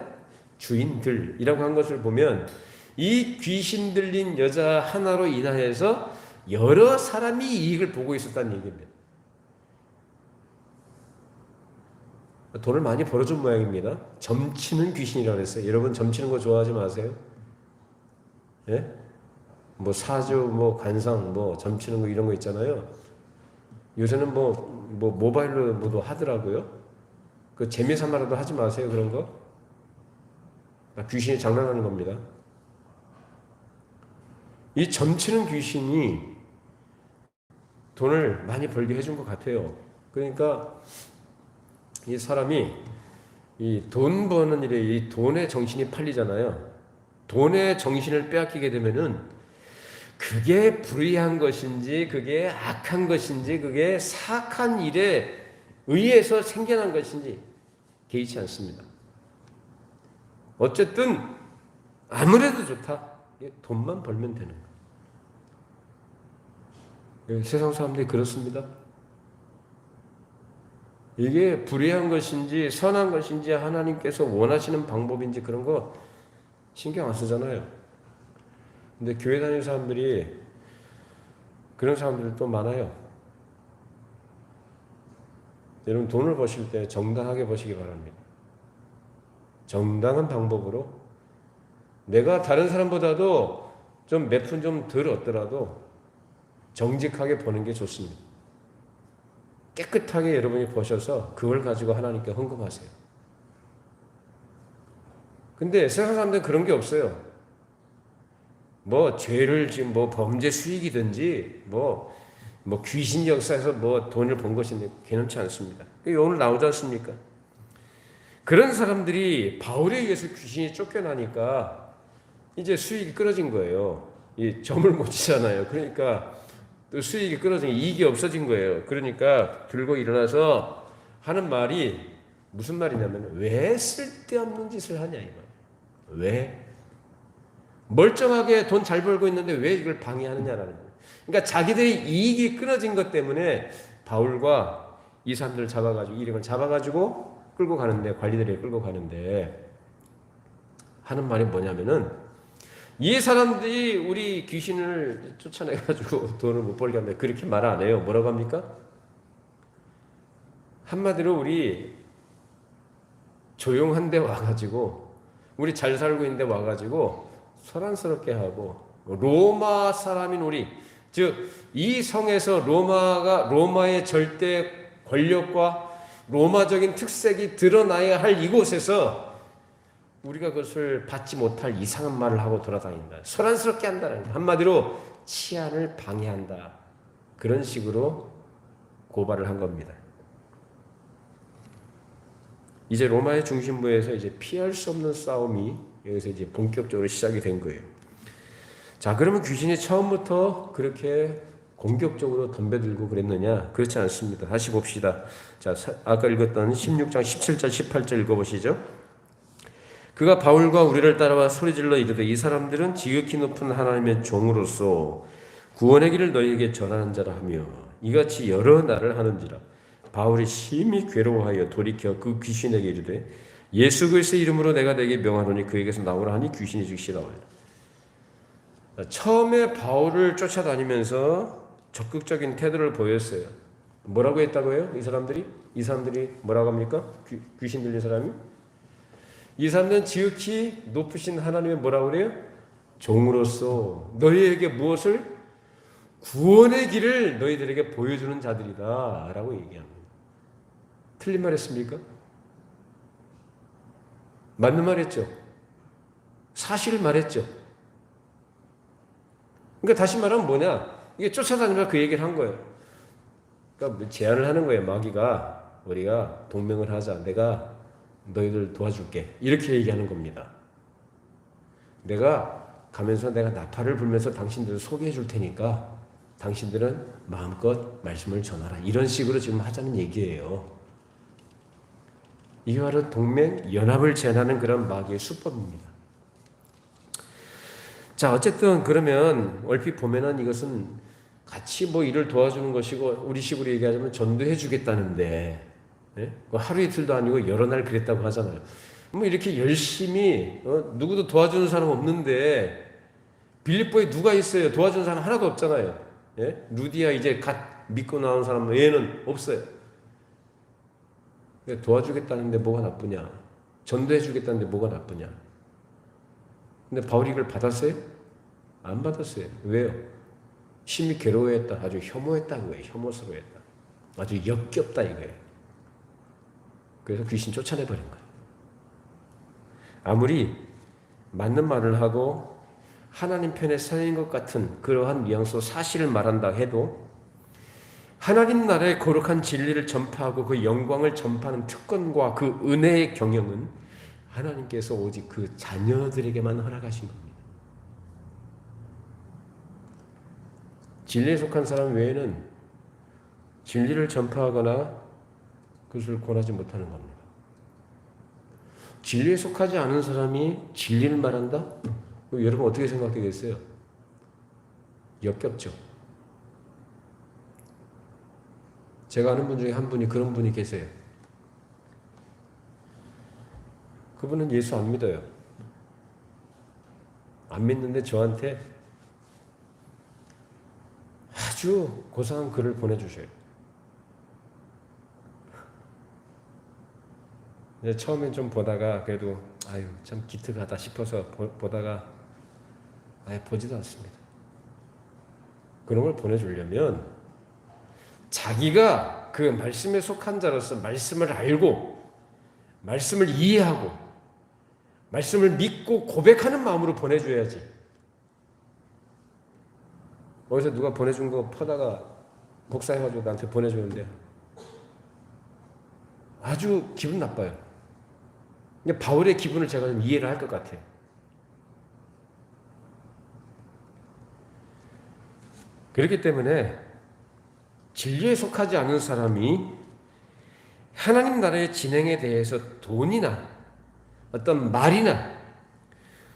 주인들이라고 한 것을 보면 이 귀신 들린 여자 하나로 인하여서 여러 사람이 이익을 보고 있었다는 얘기입니다. 돈을 많이 벌어준 모양입니다. 점치는 귀신이라고 했어요. 여러분 점치는 거 좋아하지 마세요. 예? 뭐 사주, 뭐 관상, 뭐 점치는 거 이런 거 있잖아요. 요새는 뭐 모바일로도 하더라고요. 그 재미삼아라도 하지 마세요. 그런 거. 귀신이 장난하는 겁니다. 이 점치는 귀신이 돈을 많이 벌게 해준 것 같아요. 그러니까 이 사람이 이 돈 버는 일에 이 돈의 정신이 팔리잖아요. 돈의 정신을 빼앗기게 되면은 그게 불의한 것인지 그게 악한 것인지 그게 사악한 일에 의해서 생겨난 것인지 개의치 않습니다. 어쨌든 아무래도 좋다. 돈만 벌면 되는 거예요. 세상 사람들이 그렇습니다. 이게 불의한 것인지 선한 것인지 하나님께서 원하시는 방법인지 그런 거 신경 안 쓰잖아요. 근데 교회 다니는 사람들이 그런 사람들도 많아요. 여러분 돈을 버실 때 정당하게 버시기 바랍니다. 정당한 방법으로 내가 다른 사람보다도 좀 몇 푼 좀 덜 얻더라도 정직하게 버는 게 좋습니다. 깨끗하게 여러분이 버셔서 그걸 가지고 하나님께 헌금하세요. 근데 세상 사람들은 그런 게 없어요. 뭐 죄를 지금 뭐 범죄 수익이든지 뭐 귀신 역사에서 뭐 돈을 번 것인데 개념치 않습니다. 오늘 나오지 않습니까? 그런 사람들이 바울에 의해서 귀신이 쫓겨나니까 이제 수익이 끊어진 거예요. 이 점을 못 치잖아요. 그러니까 또 수익이 끊어진 이익이 없어진 거예요. 그러니까 들고 일어나서 하는 말이 무슨 말이냐면 왜 쓸데없는 짓을 하냐 이거. 왜? 멀쩡하게 돈 잘 벌고 있는데 왜 이걸 방해하느냐라는 거예요. 그러니까 자기들의 이익이 끊어진 것 때문에 바울과 이 사람들을 잡아가지고 일행을 잡아가지고 끌고 가는데 관리들이 끌고 가는데 하는 말이 뭐냐면은 이 사람들이 우리 귀신을 쫓아내가지고 돈을 못 벌게 한다 그렇게 말 안 해요. 뭐라고 합니까? 한마디로 우리 조용한 데 와가지고 우리 잘 살고 있는 데 와가지고 소란스럽게 하고 로마 사람인 우리 즉 이 성에서 로마의 절대 권력과 로마적인 특색이 드러나야 할 이곳에서 우리가 그것을 받지 못할 이상한 말을 하고 돌아다닌다. 소란스럽게 한다는 거예요. 한마디로 치안을 방해한다. 그런 식으로 고발을 한 겁니다. 이제 로마의 중심부에서 이제 피할 수 없는 싸움이 여기서 이제 본격적으로 시작이 된 거예요. 자, 그러면 귀신이 처음부터 그렇게 공격적으로 덤벼들고 그랬느냐? 그렇지 않습니다. 다시 봅시다. 자, 아까 읽었던 16장 17절 18절 읽어보시죠. 그가 바울과 우리를 따라와 소리질러 이르되 이 사람들은 지극히 높은 하나님의 종으로서 구원의 길을 너희에게 전하는 자라 하며 이같이 여러 날을 하는지라. 바울이 심히 괴로워하여 돌이켜 그 귀신에게 이르되 예수 그리스도의 이름으로 내가 내게 명하노니 그에게서 나오라 하니 귀신이 즉시 나오니라. 처음에 바울을 쫓아다니면서 적극적인 태도를 보였어요. 뭐라고 했다고요? 이 사람들이 뭐라고 합니까? 귀신 들린 사람이? 이 사람들은 지극히 높으신 하나님의 뭐라고 그래요? 종으로서 너희에게 무엇을? 구원의 길을 너희들에게 보여주는 자들이다 라고 얘기합니다. 틀린 말 했습니까? 맞는 말 했죠. 사실을 말했죠. 그러니까 다시 말하면 뭐냐? 이게 쫓아다니면서 그 얘기를 한 거예요. 그러니까 제안을 하는 거예요. 마귀가 우리가 동맹을 하자. 내가 너희들 도와줄게. 이렇게 얘기하는 겁니다. 내가 가면서 내가 나팔을 불면서 당신들을 소개해 줄 테니까 당신들은 마음껏 말씀을 전하라. 이런 식으로 지금 하자는 얘기예요. 이게 바로 동맹, 연합을 제안하는 그런 마귀의 수법입니다. 자, 어쨌든 그러면 얼핏 보면은 이것은 같이 뭐 일을 도와주는 것이고 우리식으로 얘기하자면 전도해 주겠다는데 네? 하루 이틀도 아니고 여러 날 그랬다고 하잖아요. 뭐 이렇게 열심히 누구도 도와주는 사람 없는데 빌립보에 누가 있어요? 도와주는 사람 하나도 없잖아요. 예? 루디아 이제 갓 믿고 나온 사람 얘는 없어요. 도와주겠다는데 뭐가 나쁘냐? 전도해 주겠다는데 뭐가 나쁘냐? 근데 바울이 이걸 받았어요? 안 받았어요. 왜요? 심히 괴로워했다. 아주 혐오했다는 거예요. 혐오스러워했다. 아주 역겹다 이거예요. 그래서 귀신 쫓아내버린 거예요. 아무리 맞는 말을 하고 하나님 편에 서인 것 같은 그러한 뉘앙스로 사실을 말한다 해도 하나님 나라의 거룩한 진리를 전파하고 그 영광을 전파하는 특권과 그 은혜의 경영은 하나님께서 오직 그 자녀들에게만 허락하신 겁니다. 진리에 속한 사람 외에는 진리를 전파하거나 그것을 권하지 못하는 겁니다. 진리에 속하지 않은 사람이 진리를 말한다? 여러분 어떻게 생각하겠어요? 역겹죠. 제가 아는 분 중에 한 분이 그런 분이 계세요. 그분은 예수 안 믿어요. 안 믿는데 저한테 아주 고상한 글을 보내주셔요. 처음엔 좀 보다가 그래도 아유 참 기특하다 싶어서 보다가 아예 보지도 않습니다. 그런 걸 보내주려면 자기가 그 말씀에 속한 자로서 말씀을 알고 말씀을 이해하고 말씀을 믿고 고백하는 마음으로 보내줘야지. 어디서 누가 보내준 거 퍼다가 복사해가지고 나한테 보내주는데 아주 기분 나빠요. 바울의 기분을 제가 좀 이해를 할 것 같아요. 그렇기 때문에 진리에 속하지 않은 사람이 하나님 나라의 진행에 대해서 돈이나 어떤 말이나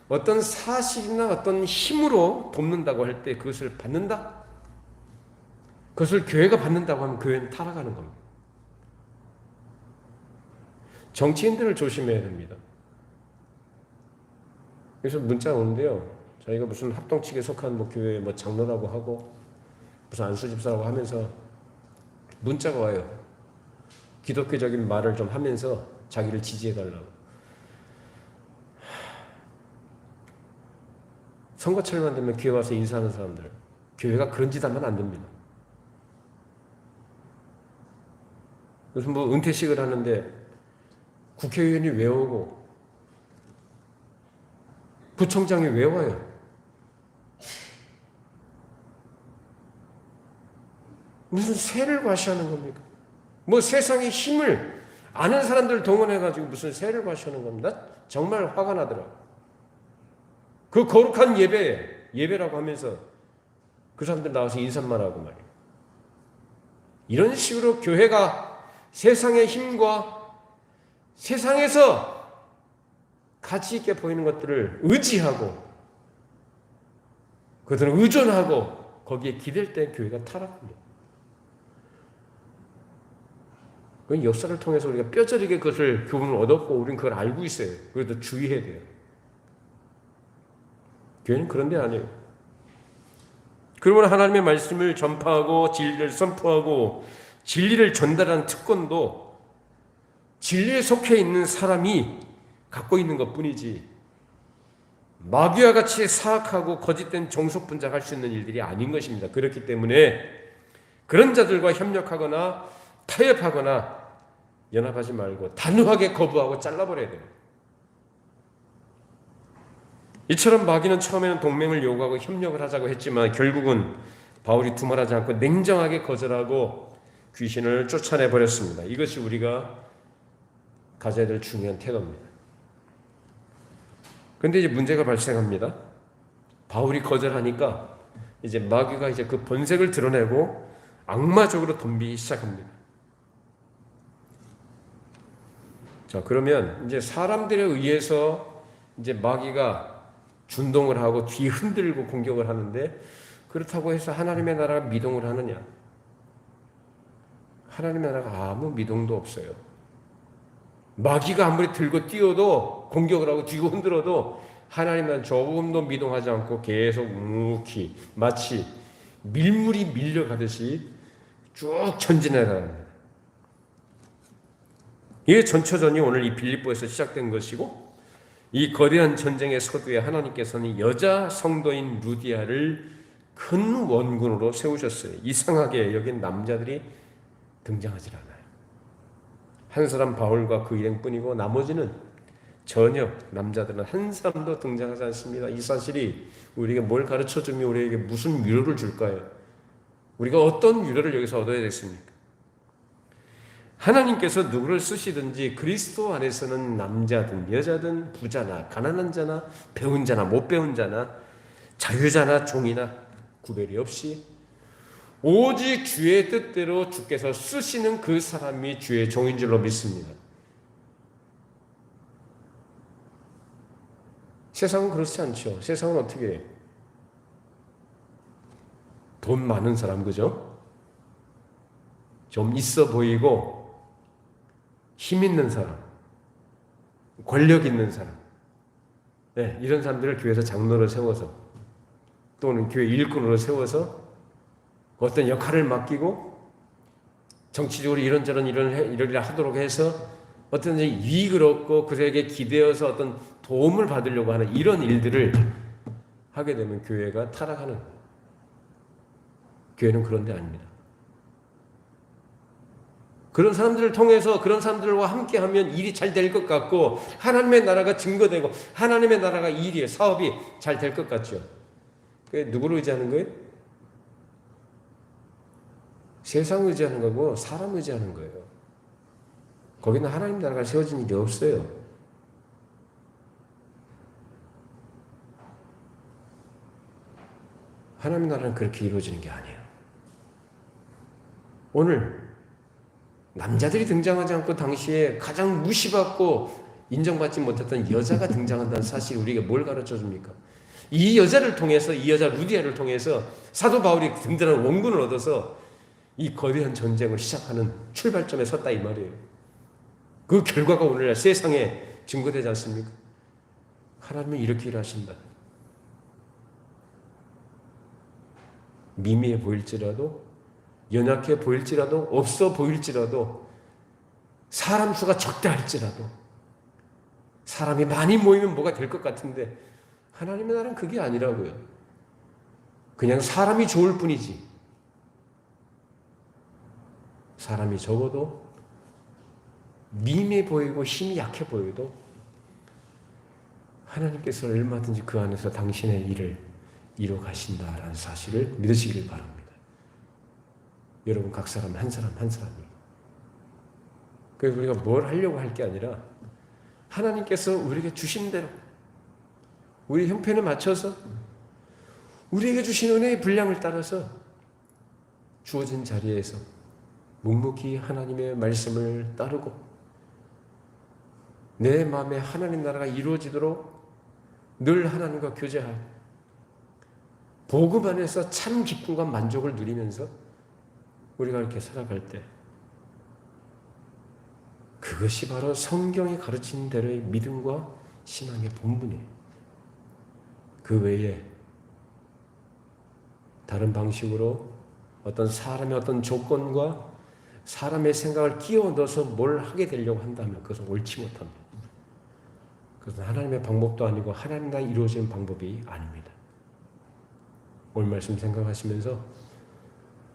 어떤 사실이나 어떤 힘으로 돕는다고 할 때 그것을 받는다? 그것을 교회가 받는다고 하면 교회는 타락하는 겁니다. 정치인들을 조심해야 됩니다. 그래서 문자가 오는데요. 저희가 무슨 합동측에 속한 교회 장로라고 하고 무슨 안수집사라고 하면서 문자가 와요. 기독교적인 말을 좀 하면서 자기를 지지해달라고. 선거철만 되면 교회 와서 인사하는 사람들, 교회가 그런 짓 하면 안 됩니다. 무슨 은퇴식을 하는데 국회의원이 왜 오고 부총장이 왜 와요? 무슨 세를 과시하는 겁니까? 세상의 힘을 아는 사람들 동원해가지고 무슨 세를 과시하는 겁니다. 정말 화가 나더라고요. 그 거룩한 예배라고 하면서 그 사람들 나와서 인사만 하고 말이에요. 이런 식으로 교회가 세상의 힘과 세상에서 가치 있게 보이는 것들을 의지하고 그들을 의존하고 거기에 기댈 때 교회가 타락합니다. 그건 역사를 통해서 우리가 뼈저리게 그것을 교훈을 얻었고 우리는 그걸 알고 있어요. 그래도 주의해야 돼요. 교회는 그런 데 아니에요. 그러면 하나님의 말씀을 전파하고 진리를 선포하고 진리를 전달하는 특권도 진리에 속해 있는 사람이 갖고 있는 것뿐이지 마귀와 같이 사악하고 거짓된 종속분장할 수 있는 일들이 아닌 것입니다. 그렇기 때문에 그런 자들과 협력하거나 타협하거나 연합하지 말고 단호하게 거부하고 잘라버려야 돼요. 이처럼 마귀는 처음에는 동맹을 요구하고 협력을 하자고 했지만 결국은 바울이 두말하지 않고 냉정하게 거절하고 귀신을 쫓아내버렸습니다. 이것이 우리가 가져야 될 중요한 태도입니다. 그런데 이제 문제가 발생합니다. 바울이 거절하니까 이제 마귀가 이제 그 본색을 드러내고 악마적으로 덤비기 시작합니다. 자, 그러면 이제 사람들에 의해서 이제 마귀가 준동을 하고 뒤 흔들고 공격을 하는데 그렇다고 해서 하나님의 나라가 미동을 하느냐? 하나님의 나라가 아무 미동도 없어요. 마귀가 아무리 들고 뛰어도 공격을 하고 뒤로 흔들어도 하나님은 조금도 미동하지 않고 계속 묵묵히 마치 밀물이 밀려가듯이 쭉 전진해 나갑니다. 이 전초전이 오늘 이 빌립보에서 시작된 것이고 이 거대한 전쟁의 서두에 하나님께서는 여자 성도인 루디아를 큰 원군으로 세우셨어요. 이상하게 여긴 남자들이 등장하지 않아요. 한 사람 바울과 그 일행뿐이고 나머지는 전혀 남자들은 한 사람도 등장하지 않습니다. 이 사실이 우리에게 뭘 가르쳐주며 우리에게 무슨 위로를 줄까요? 우리가 어떤 위로를 여기서 얻어야 되겠습니까? 하나님께서 누구를 쓰시든지 그리스도 안에서는 남자든 여자든 부자나 가난한 자나 배운 자나 못 배운 자나 자유자나 종이나 구별이 없이 오직 주의 뜻대로 주께서 쓰시는 그 사람이 주의 종인 줄로 믿습니다. 세상은 그렇지 않죠. 세상은 어떻게 해요? 돈 많은 사람, 그죠? 좀 있어 보이고 힘 있는 사람, 권력 있는 사람, 네, 이런 사람들을 교회에서 장로로 세워서 또는 교회 일꾼으로 세워서 어떤 역할을 맡기고 정치적으로 이런저런 이러리라 하도록 해서 어떤 유익을 얻고 그들에게 기대어서 어떤 도움을 받으려고 하는 이런 일들을 하게 되면 교회가 타락하는, 교회는 그런 데 아닙니다. 그런 사람들을 통해서 그런 사람들과 함께하면 일이 잘 될 것 같고 하나님의 나라가 증거되고 하나님의 나라가 일이 사업이 잘 될 것 같죠. 그게 누구를 의지하는 거예요? 세상 의지하는 거고 사람 의지하는 거예요. 거기는 하나님 나라가 세워진 일이 없어요. 하나님 나라는 그렇게 이루어지는 게 아니에요. 오늘 남자들이 등장하지 않고 당시에 가장 무시받고 인정받지 못했던 여자가 등장한다는 사실이 우리에게 뭘 가르쳐 줍니까? 이 여자를 통해서, 이 여자 루디아를 통해서 사도 바울이 든든한 원군을 얻어서 이 거대한 전쟁을 시작하는 출발점에 섰다 이 말이에요. 그 결과가 오늘날 세상에 증거되지 않습니까? 하나님은 이렇게 일하신다. 미미해 보일지라도, 연약해 보일지라도, 없어 보일지라도, 사람 수가 적다할지라도, 사람이 많이 모이면 뭐가 될 것 같은데 하나님의 나라는 그게 아니라고요. 그냥 사람이 좋을 뿐이지. 사람이 적어도 미미해 보이고 힘이 약해 보여도 하나님께서 얼마든지 그 안에서 당신의 일을 이루어 가신다라는 사실을 믿으시길 바랍니다. 여러분 각 사람 한 사람 한 사람이. 그래서 우리가 뭘 하려고 할 게 아니라 하나님께서 우리에게 주신 대로 우리 형편에 맞춰서 우리에게 주신 은혜의 분량을 따라서 주어진 자리에서 묵묵히 하나님의 말씀을 따르고 내 마음에 하나님 나라가 이루어지도록 늘 하나님과 교제하고 복음 안에서 참 기쁨과 만족을 누리면서 우리가 이렇게 살아갈 때 그것이 바로 성경이 가르치는 대로의 믿음과 신앙의 본분이에요. 그 외에 다른 방식으로 어떤 사람의 어떤 조건과 사람의 생각을 끼워 넣어서 뭘 하게 되려고 한다면 그것은 옳지 못합니다. 그것은 하나님의 방법도 아니고 하나님과 이루어지는 방법이 아닙니다. 오늘 말씀 생각하시면서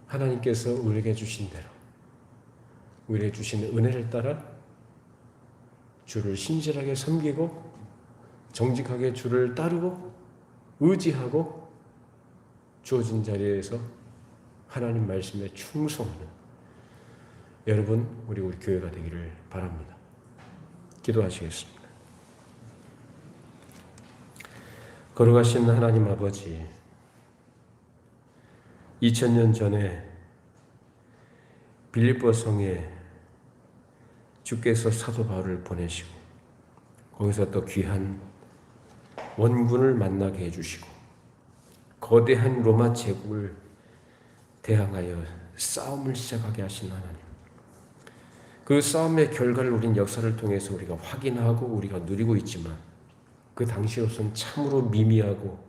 하나님께서 우리에게 주신 대로 우리에게 주신 은혜를 따라 주를 신실하게 섬기고 정직하게 주를 따르고 의지하고 주어진 자리에서 하나님 말씀에 충성하는 여러분 우리 교회가 되기를 바랍니다. 기도하시겠습니다. 거룩하신 하나님 아버지, 2000년 전에 빌립보 성에 주께서 사도 바울을 보내시고 거기서 또 귀한 원군을 만나게 해주시고 거대한 로마 제국을 대항하여 싸움을 시작하게 하신 하나님, 그 싸움의 결과를 우린 역사를 통해서 우리가 확인하고 우리가 누리고 있지만 그 당시로서는 참으로 미미하고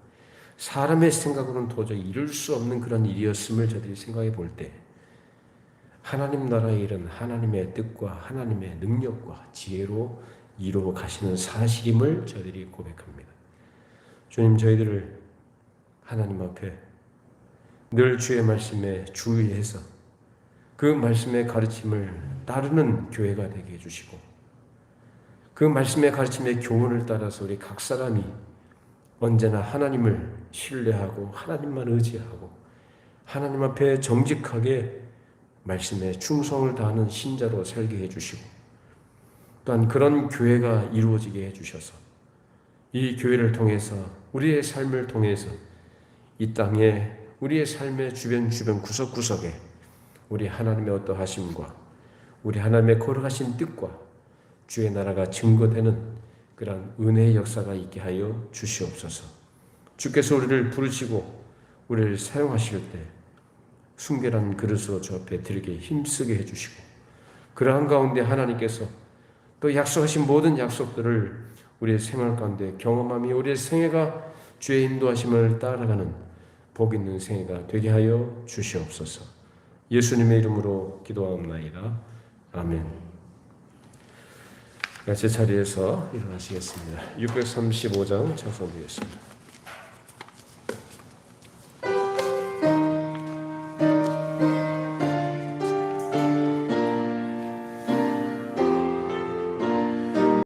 사람의 생각으로는 도저히 이룰 수 없는 그런 일이었음을 저들이 생각해 볼 때 하나님 나라의 일은 하나님의 뜻과 하나님의 능력과 지혜로 이루어 가시는 사실임을 저희들이 고백합니다. 주님, 저희들을 하나님 앞에 늘 주의 말씀에 주의해서 그 말씀의 가르침을 따르는 교회가 되게 해주시고 그 말씀의 가르침의 교훈을 따라서 우리 각 사람이 언제나 하나님을 신뢰하고 하나님만 의지하고 하나님 앞에 정직하게 말씀에 충성을 다하는 신자로 살게 해주시고 또한 그런 교회가 이루어지게 해주셔서 이 교회를 통해서 우리의 삶을 통해서 이 땅에 우리의 삶의 주변 구석구석에 우리 하나님의 어떠하심과 우리 하나님의 거룩하신 뜻과 주의 나라가 증거되는 그런 은혜의 역사가 있게 하여 주시옵소서. 주께서 우리를 부르시고 우리를 사용하실 때 순결한 그릇으로 저 앞에 드리게 힘쓰게 해주시고 그러한 가운데 하나님께서 또 약속하신 모든 약속들을 우리의 생활 가운데 경험하며 우리의 생애가 주의 인도하심을 따라가는 복 있는 생애가 되게 하여 주시옵소서. 예수님의 이름으로 기도하옵나이다. 아멘. 제 자리에서 일어나시겠습니다. 635장 작성되겠습니다.